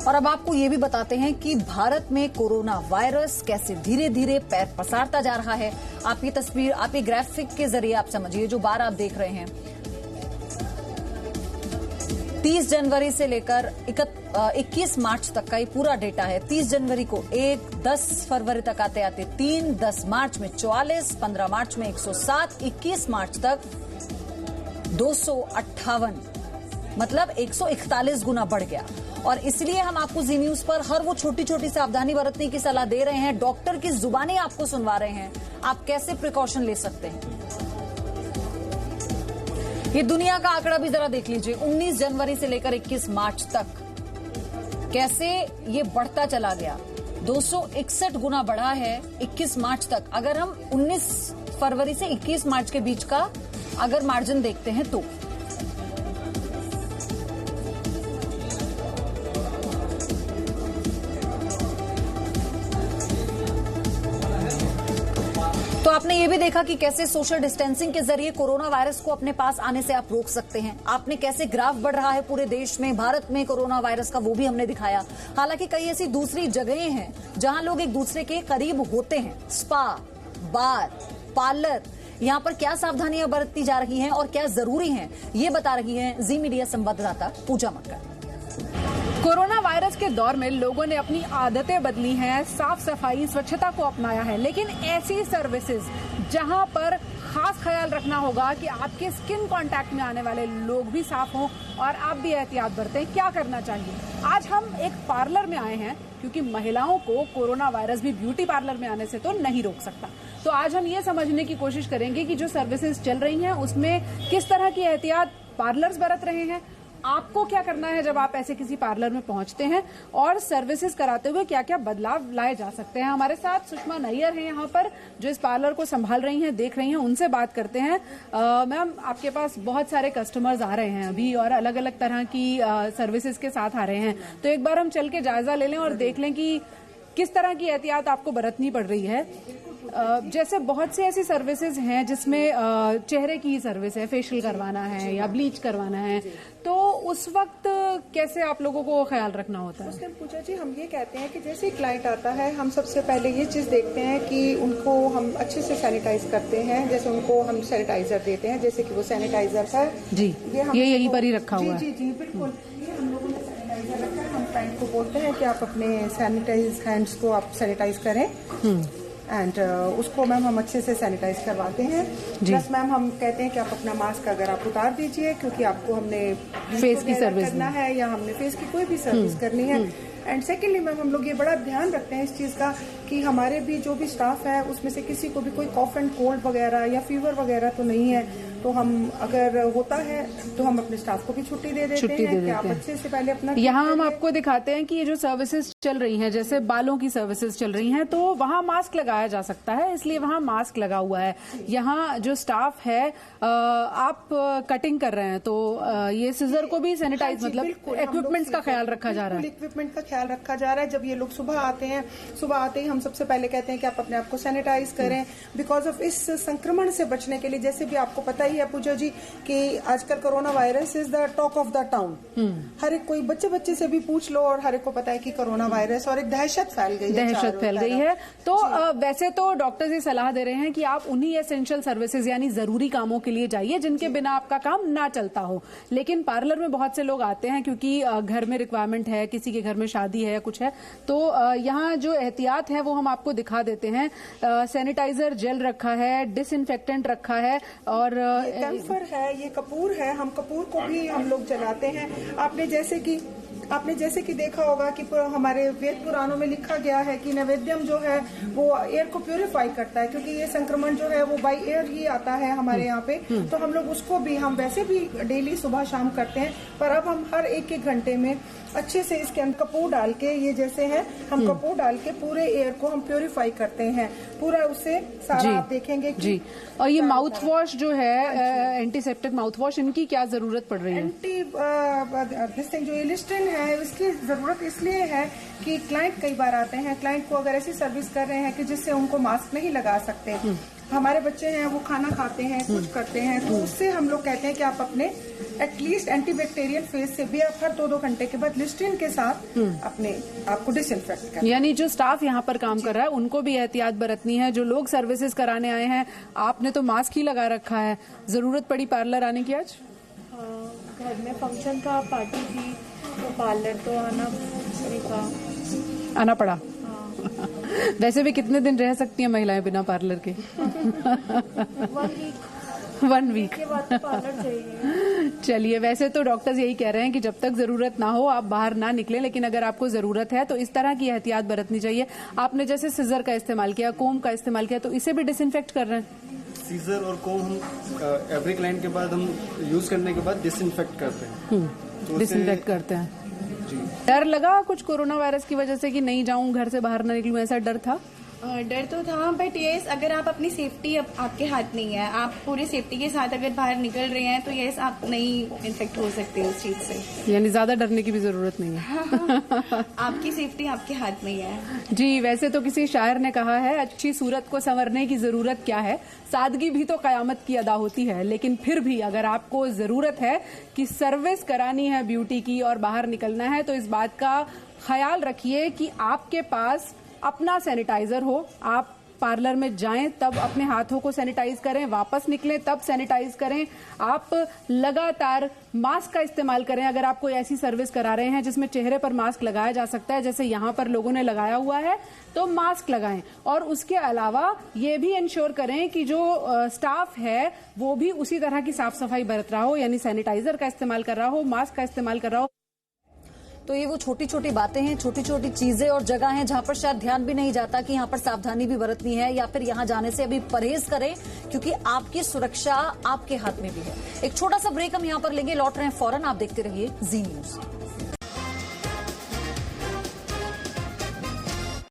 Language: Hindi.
और अब आपको ये भी बताते हैं कि भारत में कोरोना वायरस कैसे धीरे धीरे पैर पसारता जा रहा है। आप ये तस्वीर, आप ये ग्राफिक के जरिए आप समझिए, जो बार आप देख रहे हैं 30 जनवरी से लेकर 21 मार्च तक का ये पूरा डेटा है। 30 जनवरी को 10 फरवरी तक आते आते 3, 10 मार्च में 44, 15 मार्च में 107, 21 मार्च तक 258, मतलब 141 गुना बढ़ गया। और इसलिए हम आपको जी न्यूज पर हर वो छोटी छोटी सावधानी बरतने की सलाह दे रहे हैं, डॉक्टर की जुबानी आपको सुनवा रहे हैं, आप कैसे प्रिकॉशन ले सकते हैं। ये दुनिया का आंकड़ा भी जरा देख लीजिए, 19 जनवरी से लेकर 21 मार्च तक कैसे ये बढ़ता चला गया। 261 गुना बढ़ा है 21 मार्च तक। अगर हम 19 फरवरी से 21 मार्च के बीच का अगर मार्जिन देखते हैं तो आपने ये भी देखा कि कैसे सोशल डिस्टेंसिंग के जरिए कोरोना वायरस को अपने पास आने से आप रोक सकते हैं। आपने कैसे ग्राफ बढ़ रहा है पूरे देश में, भारत में कोरोना वायरस का, वो भी हमने दिखाया। हालांकि कई ऐसी दूसरी जगहें हैं जहां लोग एक दूसरे के करीब होते हैं, स्पा, बार, पार्लर, यहां पर क्या सावधानियां बरती जा रही हैं और क्या जरूरी हैं, ये बता रही हैं जी मीडिया संवाददाता पूजा मक्कर। कोरोना वायरस के दौर में लोगों ने अपनी आदतें बदली हैं, साफ सफाई, स्वच्छता को अपनाया है, लेकिन ऐसी सर्विसेज जहां पर खास ख्याल रखना होगा कि आपके स्किन कांटेक्ट में आने वाले लोग भी साफ हों और आप भी एहतियात बरतें। क्या करना चाहिए? आज हम एक पार्लर में आए हैं क्योंकि महिलाओं को कोरोना वायरस भी ब्यूटी पार्लर में आने से तो नहीं रोक सकता। तो आज हम ये समझने की कोशिश करेंगे कि जो सर्विसेज चल रही हैं उसमें किस तरह की एहतियात पार्लर्स बरत रहे हैं, आपको क्या करना है जब आप ऐसे किसी पार्लर में पहुंचते हैं, और सर्विसेज कराते हुए क्या क्या बदलाव लाए जा सकते हैं। हमारे साथ सुषमा नैयर हैं यहाँ पर, जो इस पार्लर को संभाल रही हैं, देख रही हैं, उनसे बात करते हैं। मैम, आपके पास बहुत सारे कस्टमर्स आ रहे हैं अभी और अलग अलग तरह की सर्विसेज के साथ आ रहे हैं, तो एक बार हम चल के जायजा ले लें और देख लें कि किस तरह की एहतियात आपको बरतनी पड़ रही है। जैसे बहुत सी ऐसी सर्विसेज हैं जिसमें चेहरे की सर्विस है, फेशियल करवाना है या ब्लीच करवाना है, तो उस वक्त कैसे आप लोगों को ख्याल रखना होता है? उसमें पूजा जी, हम ये कहते हैं कि जैसे क्लाइंट आता है, हम सबसे पहले ये चीज देखते हैं कि उनको हम अच्छे से सैनिटाइज करते हैं। जैसे उनको हम सैनिटाइजर देते हैं, जैसे कि वो सैनिटाइजर है जी, ये यहीं पर ही रखा हुआ है। जी जी बिल्कुल, ये हम लोगों ने सैनिटाइजर रखा है। हम क्लाइंट को बोलते हैं कि आप अपने सैनिटाइज हैंड्स को आप सैनिटाइज करें एंड उसको मैम हम अच्छे से सैनिटाइज करवाते हैं। प्लस मैम हम कहते हैं कि आप अपना मास्क अगर आप उतार दीजिए, क्योंकि आपको हमने फेस की सर्विस करना है या हमने फेस की कोई भी सर्विस करनी है। एंड सेकेंडली मैम हम लोग ये बड़ा ध्यान रखते हैं इस चीज का कि हमारे भी जो भी स्टाफ है उसमें से किसी को भी कोई कॉफ एंड कोल्ड वगैरह या फीवर वगैरह तो नहीं है, तो हम अगर होता है तो हम अपने स्टाफ को भी छुट्टी दे देते हैं कि आप अच्छे से पहले अपना। यहाँ हम आपको दिखाते हैं कि ये जो सर्विसेज चल रही हैं, जैसे बालों की सर्विसेज चल रही हैं, तो वहाँ मास्क लगाया जा सकता है, इसलिए वहाँ मास्क लगा हुआ है। यहाँ जो स्टाफ है, आप कटिंग कर रहे हैं तो ये सीजर को भी सैनिटाइज, मतलब इक्विपमेंट्स का ख्याल रखा जा रहा है। इक्विपमेंट का ख्याल रखा जा रहा है। जब ये लोग सुबह आते हैं, सुबह आते ही हम सबसे पहले कहते हैं कि आप अपने आप को सैनिटाइज करें, बिकॉज ऑफ इस संक्रमण से बचने के लिए। जैसे भी आपको पता ही है पूजा जी कि आजकल corona virus is the talk of the town. हर एक कोई बच्चे से भी पूछ लो और हर एक को पता है कि कोरोना वायरस, और एक दहशत फैल गई है। तो वैसे तो डॉक्टर्स ये सलाह दे रहे हैं कि आप उन्हीं एसेंशियल सर्विसेज यानी जरूरी कामों के लिए जाइए जिनके बिना आपका काम ना चलता हो। लेकिन पार्लर में बहुत से लोग आते हैं क्योंकि घर में रिक्वायरमेंट है, किसी के घर में शादी है, कुछ है, तो यहाँ जो एहतियात है वो हम आपको दिखा देते हैं। सैनिटाइजर जेल रखा है, डिसइंफेक्टेंट रखा है, और कैम्फर है, ये कपूर है। हम कपूर को भी हम लोग जलाते हैं। आपने जैसे कि देखा होगा कि हमारे वेद पुराणों में लिखा गया है कि नैवेद्यम जो है वो एयर को प्यूरिफाई करता है, क्योंकि ये संक्रमण जो है वो बाय एयर ही आता है हमारे यहाँ पे। तो हम लोग उसको भी, हम वैसे भी डेली सुबह शाम करते हैं, पर अब हम हर एक घंटे में अच्छे से इसके अंदर कपूर डाल के, ये जैसे है, हम कपूर डाल के पूरे एयर को हम प्यूरिफाई करते हैं पूरा, उससे सारा आप देखेंगे जी। और ये माउथ वॉश जो है, एंटीसेप्टिक माउथ वॉश, इनकी क्या जरूरत पड़ रही है? जो ये लिस्ट्रीन हैं इसकी जरूरत इसलिए है कि क्लाइंट कई बार आते हैं, क्लाइंट को अगर ऐसी सर्विस कर रहे हैं कि जिससे उनको मास्क नहीं लगा सकते, हमारे बच्चे हैं वो खाना खाते हैं, कुछ करते हैं, तो उससे हम लोग कहते हैं कि आप अपने एटलीस्ट एंटीबैक्टीरियल फेस से भी आप हर 2-2 घंटे के बाद लिस्ट्रीन के साथ अपने आपको डिसइंफेक्ट करें। यानी जो स्टाफ यहाँ पर काम कर रहा है उनको भी एहतियात बरतनी है। जो लोग सर्विसेज कराने आए हैं, आपने तो मास्क ही लगा रखा है। जरूरत पड़ी पार्लर आने की आज? घर में फंक्शन था, पार्टी थी, तो पार्लर तो आना पड़ा। वैसे भी कितने दिन रह सकती हैं महिलाएं बिना पार्लर के? 1 वीक के बाद तो पार्लर चाहिए। चलिए, वैसे तो डॉक्टर्स यही कह रहे हैं कि जब तक जरूरत ना हो आप बाहर ना निकलें, लेकिन अगर आपको जरूरत है तो इस तरह की एहतियात बरतनी चाहिए। आपने जैसे सीजर का इस्तेमाल किया, कोम का इस्तेमाल किया, तो इसे भी डिसइंफेक्ट कर रहे हैं? सीजर और कोम हम एवरी क्लाइंट के बाद हम यूज करने के बाद डिसइंफेक्ट करते हैं। तो डिसइंफेक्ट करते हैं। डर लगा कुछ कोरोना वायरस की वजह से कि नहीं जाऊं, घर से बाहर ना निकलूं, ऐसा डर था? डर तो था, बट यस अगर आप अपनी सेफ्टी आपके हाथ नहीं है, आप पूरी सेफ्टी के साथ अगर बाहर निकल रहे हैं तो यस आप नहीं इन्फेक्ट हो सकते उस चीज से। यानी ज्यादा डरने की भी जरूरत नहीं है। आपकी सेफ्टी आपके हाथ में ही है। जी, वैसे तो किसी शायर ने कहा है, अच्छी सूरत को संवरने की जरूरत क्या है, सादगी भी तो कयामत की अदा होती है। लेकिन फिर भी अगर आपको जरूरत है कि सर्विस करानी है ब्यूटी की और बाहर निकलना है, तो इस बात का ख्याल रखिए कि आपके पास अपना सैनिटाइजर हो। आप पार्लर में जाएं तब अपने हाथों को सैनिटाइज करें, वापस निकलें तब सैनिटाइज करें। आप लगातार मास्क का इस्तेमाल करें। अगर आप कोई ऐसी सर्विस करा रहे हैं जिसमें चेहरे पर मास्क लगाया जा सकता है, जैसे यहाँ पर लोगों ने लगाया हुआ है, तो मास्क लगाएं। और उसके अलावा ये भी इंश्योर करें कि जो स्टाफ है वो भी उसी तरह की साफ सफाई बरत रहा हो, यानी सैनिटाइजर का इस्तेमाल कर रहा हो, मास्क का इस्तेमाल कर रहा हो। तो ये वो छोटी छोटी बातें हैं, छोटी छोटी चीजें और जगह हैं जहां पर शायद ध्यान भी नहीं जाता कि यहाँ पर सावधानी भी बरतनी है, या फिर यहाँ जाने से अभी परहेज करें, क्योंकि आपकी सुरक्षा आपके हाथ में भी है। एक छोटा सा ब्रेक हम यहाँ पर लेंगे, लौट रहे हैं फौरन। आप देखते रहिए जी न्यूज।